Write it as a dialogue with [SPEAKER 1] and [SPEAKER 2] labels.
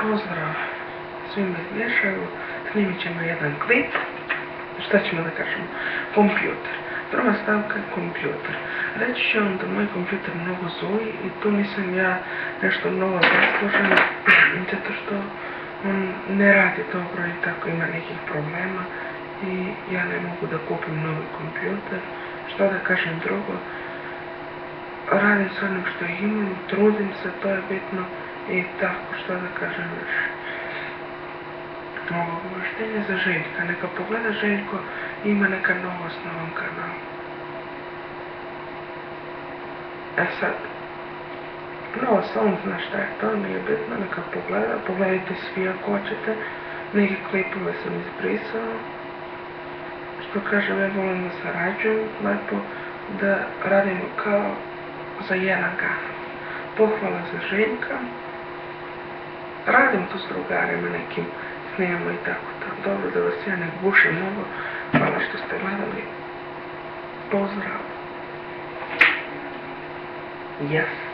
[SPEAKER 1] Pozdrav svima iz Mješavu, snimit ćemo jedan klip. Šta ćemo da kažemo? Kompjuter. Prva stavka je kompjuter. Reći ću vam da moj kompjuter mnogo zuji i tu nisam ja nešto mnogo zaslužen, zato što on ne radi dobro i tako ima nekih problema i ja ne mogu da kupim novi kompjuter. Što da kažem drugo? Radim s onim što imam, trudim se, to je bitno i tako, što da kažem još. Ovo obaveštenje za Željka, neka pogleda Željko, ima neka novost na ovom kanalu. E sad, novost, on zna šta je to, nije bitno, neka pogleda, pogledajte svi ako hoćete, neke klipove sam izbrisao. Što kažem, ja volim da sarađujem, lepo da radimo kao za jedan kanal. Pohvala za Željka. Radim tu s drugarima nekim, snimamo i tako to. Dobro, da vas ja ne gušim mnogo. Hvala što ste gledali. Pozdrav. Yes.